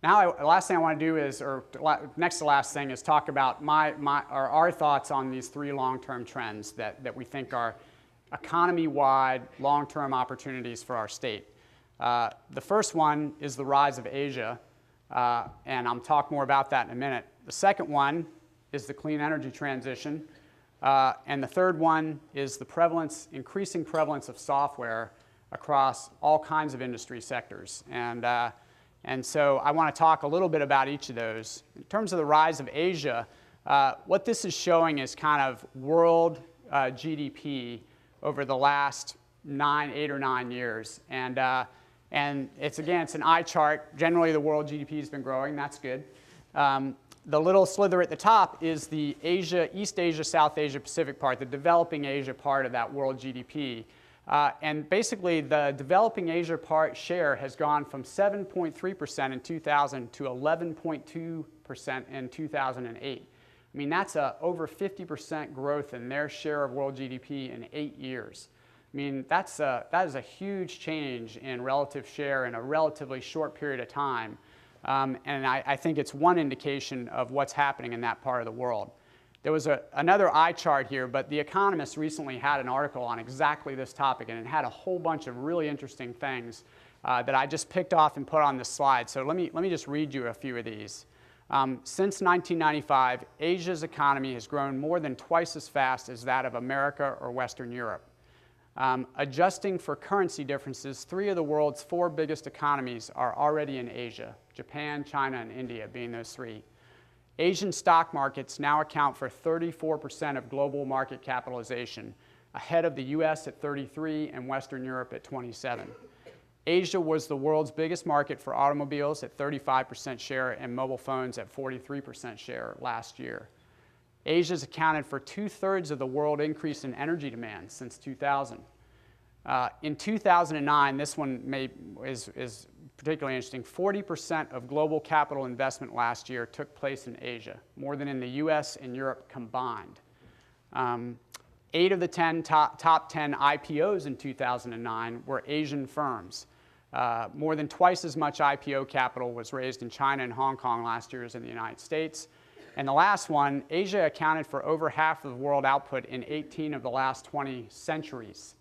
Now, the last thing I want to do is, or next to last thing, is talk about our thoughts on these three long-term trends that we think are economy-wide long-term opportunities for our state. The first one is the rise of Asia, and I'll talk more about that in a minute. The second one is the clean energy transition, and the third one is the increasing prevalence of software across all kinds of industry sectors. And so I want to talk a little bit about each of those. In terms of the rise of Asia, what this is showing is kind of world GDP over the last 8 or 9 years. And it's an eye chart. Generally, the world GDP has been growing. That's good. The little slither at the top is the East Asia, South Asia, Pacific part, the developing Asia part of that world GDP. And basically, the developing Asia part share has gone from 7.3% in 2000 to 11.2% in 2008. I mean, that's over 50% growth in their share of world GDP in 8 years. I mean, that is a huge change in relative share in a relatively short period of time. And I think it's one indication of what's happening in that part of the world. There was another eye chart here, but The Economist recently had an article on exactly this topic, and it had a whole bunch of really interesting things that I just picked off and put on this slide. So let me just read you a few of these. Since 1995, Asia's economy has grown more than twice as fast as that of America or Western Europe. Adjusting for currency differences, 3 of the world's 4 biggest economies are already in Asia: Japan, China, and India being those 3. Asian stock markets now account for 34% of global market capitalization, ahead of the US at 33% and Western Europe at 27%. Asia was the world's biggest market for automobiles at 35% share and mobile phones at 43% share last year. Asia's accounted for 2/3 of the world increase in energy demand since 2000. In 2009, this one is particularly interesting, 40% of global capital investment last year took place in Asia, more than in the US and Europe combined. 8 of the top 10 IPOs in 2009 were Asian firms. More than twice as much IPO capital was raised in China and Hong Kong last year as in the United States. And the last one, Asia accounted for over half of the world output in 18 of the last 20 centuries.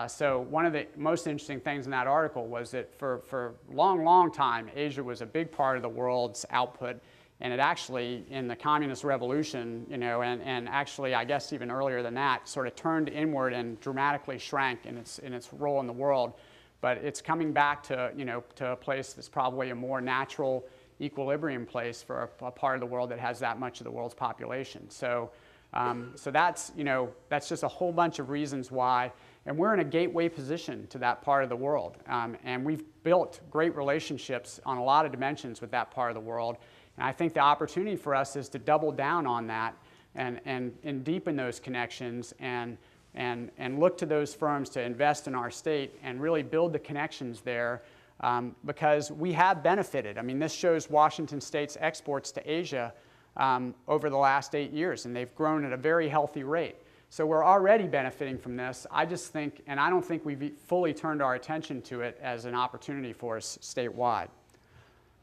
So one of the most interesting things in that article was that for a long time, Asia was a big part of the world's output. And it actually, in the communist revolution, and actually, I guess even earlier than that, sort of turned inward and dramatically shrank in its role in the world. But it's coming back to, to a place that's probably a more natural equilibrium place for a part of the world that has that much of the world's population. So that's just a whole bunch of reasons why. And we're in a gateway position to that part of the world. And we've built great relationships on a lot of dimensions with that part of the world. And I think the opportunity for us is to double down on that and deepen those connections and look to those firms to invest in our state and really build the connections there because we have benefited. I mean, this shows Washington State's exports to Asia over the last 8 years, and they've grown at a very healthy rate. So we're already benefiting from this. I just think, and I don't think we've fully turned our attention to it as an opportunity for us statewide.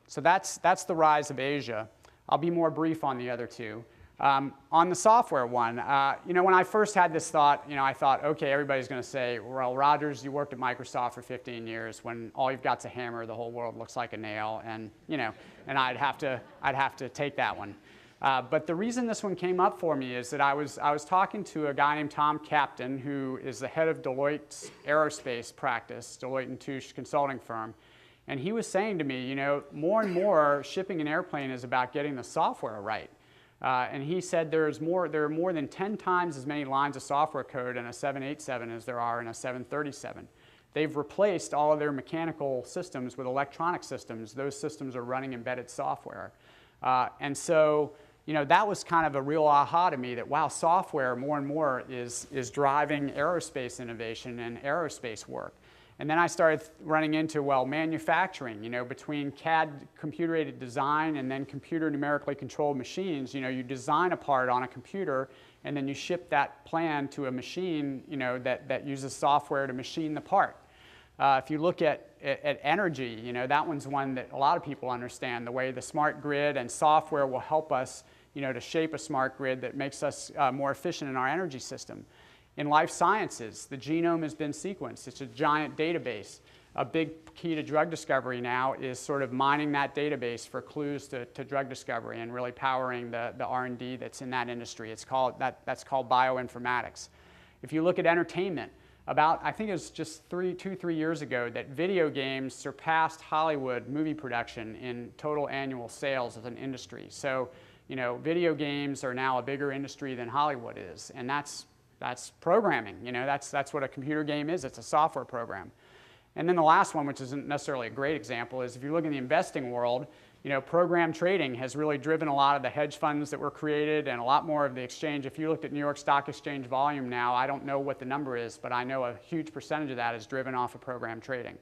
So that's the rise of Asia. I'll be more brief on the other two. On the software one, when I first had this thought, I thought, okay, everybody's going to say, well, Rogers, you worked at Microsoft for 15 years. When all you've got's a hammer, the whole world looks like a nail, and and I'd have to take that one. But the reason this one came up for me is that I was talking to a guy named Tom Captain, who is the head of Deloitte's aerospace practice, Deloitte & Touche consulting firm. And he was saying to me, more and more shipping an airplane is about getting the software right. And he said there are more than 10 times as many lines of software code in a 787 as there are in a 737. They've replaced all of their mechanical systems with electronic systems. Those systems are running embedded software. And so, that was kind of a real aha to me that, wow, software more and more is driving aerospace innovation and aerospace work. And then I started running into, well, manufacturing, between CAD, computer-aided design, and then computer numerically controlled machines. You design a part on a computer, and then you ship that plan to a machine, that uses software to machine the part. If you look at at energy, you know, that one's one that a lot of people understand, the way the smart grid and software will help us, you know, to shape a smart grid that makes us more efficient in our energy system. In life sciences, the genome has been sequenced. It's a giant database. A big key to drug discovery now is sort of mining that database for clues to drug discovery and really powering the R&D that's in that industry. That's called bioinformatics. If you look at entertainment, I think it was just 2-3 years ago that video games surpassed Hollywood movie production in total annual sales as an industry. So, you know, video games are now a bigger industry than Hollywood is, and that's programming. You know, that's what a computer game is. It's a software program. And then the last one, which isn't necessarily a great example, is if you look in the investing world, you know, program trading has really driven a lot of the hedge funds that were created and a lot more of the exchange. If you looked at New York Stock Exchange volume now, I don't know what the number is, but I know a huge percentage of that is driven off of program trading.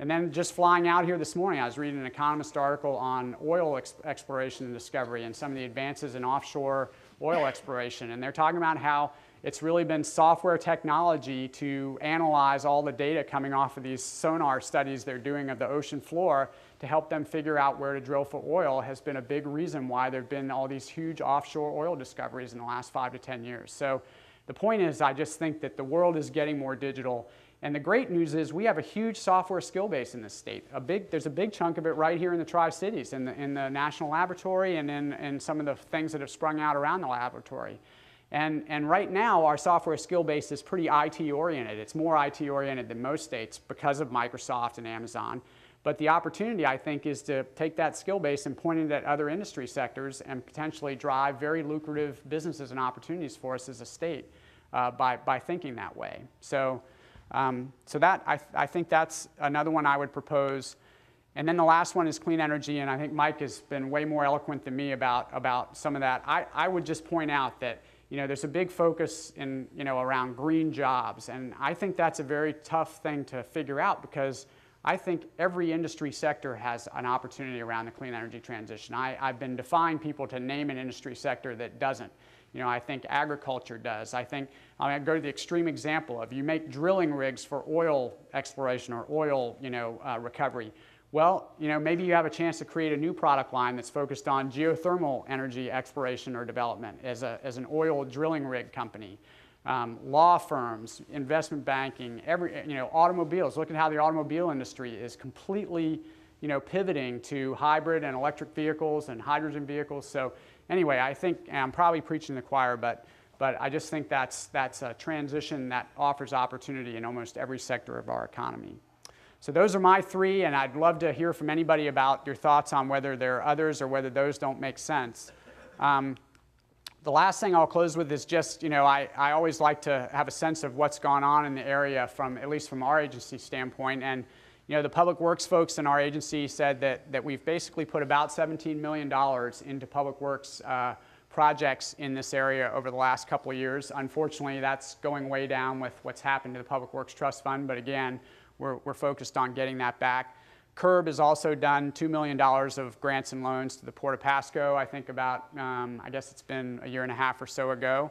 And then just flying out here this morning, I was reading an Economist article on oil exploration and discovery and some of the advances in offshore oil exploration. And they're talking about how it's really been software technology to analyze all the data coming off of these sonar studies they're doing of the ocean floor to help them figure out where to drill for oil has been a big reason why there have been all these huge offshore oil discoveries in the last 5 to 10 years. So the point is, I just think that the world is getting more digital. And the great news is we have a huge software skill base in this state. There's a big chunk of it right here in the Tri-Cities, in the National Laboratory and in some of the things that have sprung out around the laboratory. And right now, our software skill base is pretty IT-oriented. It's more IT-oriented than most states because of Microsoft and Amazon. But the opportunity, I think, is to take that skill base and point it at other industry sectors and potentially drive very lucrative businesses and opportunities for us as a state by thinking that way. So I think that's another one I would propose. And then the last one is clean energy, and I think Mike has been way more eloquent than me about some of that. I would just point out that, you know, there's a big focus around green jobs, and I think that's a very tough thing to figure out because I think every industry sector has an opportunity around the clean energy transition. I've been defying people to name an industry sector that doesn't. You know, I think agriculture does. I go to the extreme example of you make drilling rigs for oil exploration or oil, recovery. Well, you know, maybe you have a chance to create a new product line that's focused on geothermal energy exploration or development as an oil drilling rig company. Law firms, investment banking, automobiles. Look at how the automobile industry is completely, pivoting to hybrid and electric vehicles and hydrogen vehicles. So anyway, I think I'm probably preaching to the choir, but I just think that's a transition that offers opportunity in almost every sector of our economy. So those are my three, and I'd love to hear from anybody about your thoughts on whether there are others or whether those don't make sense. The last thing I'll close with is just, I always like to have a sense of what's gone on in the area at least from our agency standpoint. And, the public works folks in our agency said that we've basically put about $17 million into public works projects in this area over the last couple of years. Unfortunately, that's going way down with what's happened to the Public Works Trust Fund, but again, we're focused on getting that back. CURB has also done $2 million of grants and loans to the Port of Pasco, I think about, I guess it's been a year and a half or so ago.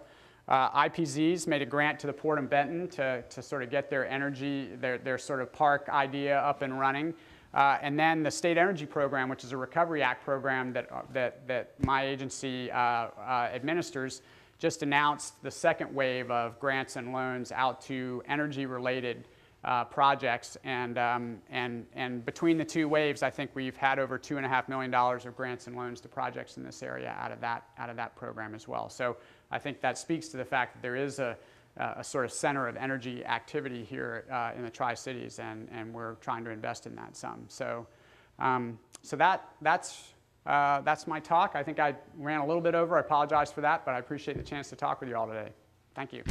IPZ's made a grant to the Port of Benton to sort of get their energy, their sort of park idea up and running. And then the State Energy Program, which is a Recovery Act program that my agency administers, just announced the second wave of grants and loans out to energy-related projects, and between the two waves, I think we've had over $2.5 million of grants and loans to projects in this area out of that program as well. So I think that speaks to the fact that there is a sort of center of energy activity here in the Tri-Cities, and we're trying to invest in that some. So that's my talk. I think I ran a little bit over. I apologize for that, but I appreciate the chance to talk with you all today. Thank you.